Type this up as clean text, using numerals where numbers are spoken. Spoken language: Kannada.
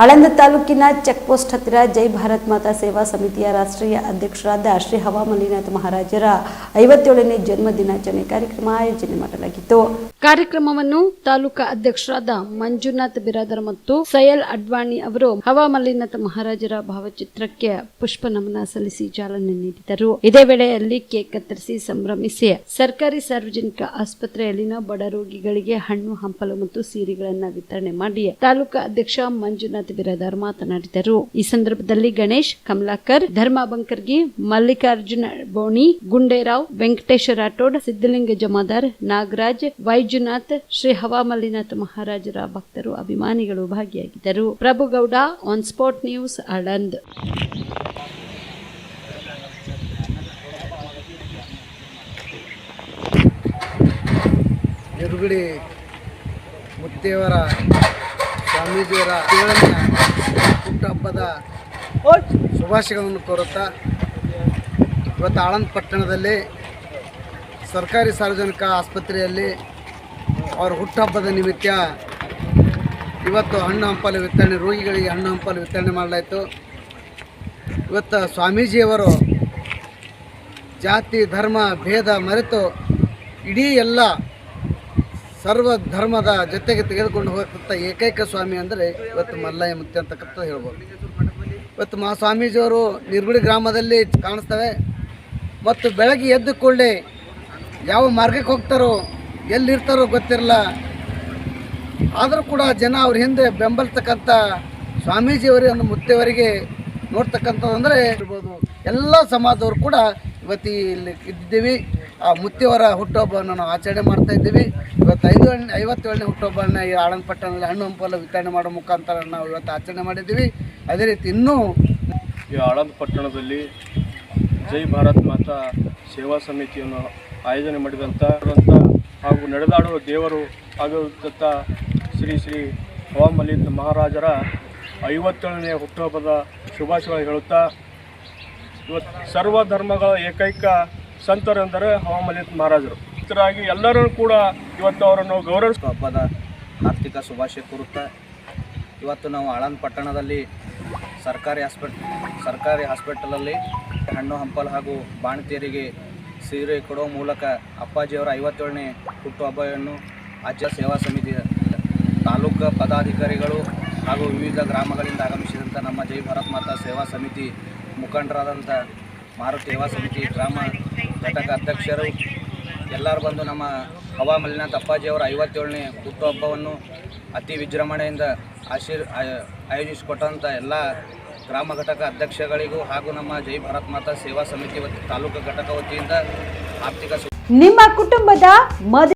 ಆಳಂದ ತಾಲೂಕಿನ ಚೆಕ್ಪೋಸ್ಟ್ ಹತ್ತಿರ ಜೈ ಭಾರತ್ ಮಾತಾ ಸೇವಾ ಸಮಿತಿಯ ರಾಷ್ಟ್ರೀಯ ಅಧ್ಯಕ್ಷರಾದ ಶ್ರೀ ಹವಾ ಮಲ್ಲಿನಾಥ ಮಹಾರಾಜರ 57ನೇ ಜನ್ಮ ದಿನಾಚರಣೆ ಕಾರ್ಯಕ್ರಮ ಆಯೋಜನೆ ಮಾಡಲಾಗಿತ್ತು. ಕಾರ್ಯಕ್ರಮವನ್ನು ತಾಲೂಕಾ ಅಧ್ಯಕ್ಷರಾದ ಮಂಜುನಾಥ್ ಬಿರಾದರ್ ಮತ್ತು ಸಯಲ್ ಅಡ್ವಾಣಿ ಅವರು ಹವಾ ಮಲ್ಲಿನಾಥ ಮಹಾರಾಜರ ಭಾವಚಿತ್ರಕ್ಕೆ ಪುಷ್ಪ ನಮನ ಸಲ್ಲಿಸಿ ಚಾಲನೆ ನೀಡಿದರು. ಇದೇ ವೇಳೆಯಲ್ಲಿ ಕೇಕ್ ಕತ್ತರಿಸಿ ಸಂಭ್ರಮಿಸಿ ಸರ್ಕಾರಿ ಸಾರ್ವಜನಿಕ ಆಸ್ಪತ್ರೆಯಲ್ಲಿನ ಬಡ ರೋಗಿಗಳಿಗೆ ಹಣ್ಣು ಹಂಪಲು ಮತ್ತು ಸೀರೆಗಳನ್ನು ವಿತರಣೆ ಮಾಡಿ ತಾಲೂಕಾ ಅಧ್ಯಕ್ಷ ಮಂಜುನಾಥ್ ಬಿರಾದರ್ ಮಾತನಾಡಿದರು. ಈ ಸಂದರ್ಭದಲ್ಲಿ ಗಣೇಶ್ ಕಮಲಾಕರ್, ಧರ್ಮ ಬಂಕರ್ಗಿ, ಮಲ್ಲಿಕಾರ್ಜುನ ಬೋಣಿ, ಗುಂಡೇರಾವ್, ವೆಂಕಟೇಶ ರಾಠೋಡ್, ಸಿದ್ದಲಿಂಗ ಜಮಾದಾರ್, ನಾಗರಾಜ್, ವೈಜುನಾಥ್, ಶ್ರೀ ಹವಾ ಮಲ್ಲಿನಾಥ ಮಹಾರಾಜರ ಭಕ್ತರು ಅಭಿಮಾನಿಗಳು ಭಾಗಿಯಾಗಿದ್ದರು. Prabhugouda, on spot news, Aland. ಯರುಗುಡಿ ಮುತ್ತೇವರ ಸ್ವಾಮೀಜಿಯವರ ಹುಟ್ಟುಹಬ್ಬದ ಶುಭಾಶಯಗಳನ್ನು ಕೋರುತ್ತಾ ಇವತ್ತು ಆಳಂದ್ ಪಟ್ಟಣದಲ್ಲಿ ಸರ್ಕಾರಿ ಸಾರ್ವಜನಿಕ ಆಸ್ಪತ್ರೆಯಲ್ಲಿ ಅವರ ಹುಟ್ಟುಹಬ್ಬದ ನಿಮಿತ್ತ ಇವತ್ತು ಹಣ್ಣು ಹಂಪಲು ವಿತರಣೆ, ರೋಗಿಗಳಿಗೆ ಹಣ್ಣು ಹಂಪಲು ವಿತರಣೆ ಮಾಡಲಾಯಿತು. ಇವತ್ತು ಸ್ವಾಮೀಜಿಯವರು ಜಾತಿ ಧರ್ಮ ಭೇದ ಮರೆತು ಇಡೀ ಎಲ್ಲ ಸರ್ವ ಧರ್ಮದ ಜೊತೆಗೆ ತೆಗೆದುಕೊಂಡು ಹೋಗತಕ್ಕ ಏಕೈಕ ಸ್ವಾಮಿ ಅಂದರೆ ಇವತ್ತು ಮಲ್ಲಯ್ಯ ಮುತ್ತಿ ಅಂತಕ್ಕಂಥ ಹೇಳ್ಬೋದು. ಇವತ್ತು ಸ್ವಾಮೀಜಿಯವರು ನಿರ್ಗುಡಿ ಗ್ರಾಮದಲ್ಲಿ ಕಾಣಿಸ್ತವೆ ಮತ್ತು ಬೆಳಗ್ಗೆ ಎದ್ದು ಕೂಡಲೇ ಯಾವ ಮಾರ್ಗಕ್ಕೆ ಹೋಗ್ತಾರೋ ಎಲ್ಲಿರ್ತಾರೋ ಗೊತ್ತಿರಲ್ಲ, ಆದರೂ ಕೂಡ ಜನ ಅವ್ರ ಹಿಂದೆ ಬೆಂಬಲಿಸ್ತಕ್ಕಂಥ ಸ್ವಾಮೀಜಿಯವರನ್ನು ಮುತ್ತಿಯವರಿಗೆ ನೋಡ್ತಕ್ಕಂಥದ್ದು ಅಂದರೆ ಇರ್ಬೋದು. ಎಲ್ಲ ಸಮಾಜದವರು ಕೂಡ ಇವತ್ತು ಇಲ್ಲಿ ಇದ್ದೀವಿ. ಆ ಮುತ್ತಿಯವರ ಹುಟ್ಟುಹಬ್ಬವನ್ನು ನಾವು ಆಚರಣೆ ಮಾಡ್ತಾ ಇದ್ದೀವಿ. ಇವತ್ತು 57ನೇ ಹುಟ್ಟುಹಬ್ಬವನ್ನು ಈ ಆಳಂದ್ ಪಟ್ಟಣದಲ್ಲಿ ಹಣ್ಣು ಹಂಪಲು ವಿತರಣೆ ಮಾಡೋ ಮುಖಾಂತರ ನಾವು ಇವತ್ತು ಆಚರಣೆ ಮಾಡಿದ್ದೀವಿ. ಅದೇ ರೀತಿ ಇನ್ನೂ ಈ ಆಳಂದ್ ಪಟ್ಟಣದಲ್ಲಿ ಜೈ ಭಾರತ್ ಮಾತಾ ಸೇವಾ ಸಮಿತಿಯನ್ನು ಆಯೋಜನೆ ಮಾಡಿದಂಥ ಹಾಗೂ ನಡೆದಾಡುವ ದೇವರು ಆಗಿರುತ್ತ ಶ್ರೀ ಶ್ರೀ ಹವಾ ಮಲ್ಲಿನಾಥ ಮಹಾರಾಜರ 57ನೇ ಹುಟ್ಟುಹಬ್ಬದ ಶುಭಾಶಯಗಳು ಹೇಳುತ್ತಾ, ಇವತ್ತು ಸರ್ವ ಧರ್ಮಗಳ ಏಕೈಕ ಸಂತರೆಂದರೆ ಹವಾ ಮಲ್ಲಿನಾಥ ಮಹಾರಾಜರು. ಇದರಾಗಿ ಎಲ್ಲರೂ ಕೂಡ ಇವತ್ತು ಅವರನ್ನು ಗೌರವಿಸುವ ಹಬ್ಬದ ಆರ್ಥಿಕ ಶುಭಾಶಯ ಕೋರುತ್ತಾ, ಇವತ್ತು ನಾವು ಆಳಂದ್ ಪಟ್ಟಣದಲ್ಲಿ ಸರ್ಕಾರಿ ಹಾಸ್ಪಿಟಲಲ್ಲಿ ಹಣ್ಣು ಹಂಪಲು ಹಾಗೂ ಬಾಣತಿಯರಿಗೆ ಸೀರೆ ಕೊಡುವ ಮೂಲಕ ಅಪ್ಪಾಜಿಯವರ 57ನೇ ಹುಟ್ಟುಹಬ್ಬವನ್ನು ರಾಜ್ಯ ಸೇವಾ ಸಮಿತಿ ತಾಲೂಕು ಪದಾಧಿಕಾರಿಗಳು ಹಾಗೂ ವಿವಿಧ ಗ್ರಾಮಗಳಿಂದ ಆಗಮಿಸಿದಂಥ ನಮ್ಮ ಜೈ ಭಾರತ್ ಮಾತಾ ಸೇವಾ ಸಮಿತಿ ಮುಖಂಡರಾದಂಥ ಮಾರುತಿ ಸೇವಾ ಸಮಿತಿ ಗ್ರಾಮ ಘಟಕ ಅಧ್ಯಕ್ಷರು ಎಲ್ಲರೂ ಬಂದು ನಮ್ಮ ಹವಾ ಮಲ್ಲಿನಾಥ ಅಪ್ಪಾಜಿಯವರ 57ನೇ ಹುಟ್ಟುಹಬ್ಬವನ್ನು ಅತಿ ವಿಜೃಂಭಣೆಯಿಂದ ಆಯೋಜಿಸಿಕೊಟ್ಟಂಥ ಎಲ್ಲ ಗ್ರಾಮ ಘಟಕ ಅಧ್ಯಕ್ಷಗಳಿಗೂ ಹಾಗೂ ನಮ್ಮ ಜೈ ಭಾರತ್ ಮಾತಾ ಸೇವಾ ಸಮಿತಿ ತಾಲೂಕು ಘಟಕ ವತಿಯಿಂದ ಆರ್ಥಿಕ ನಿಮ್ಮ ಕುಟುಂಬದ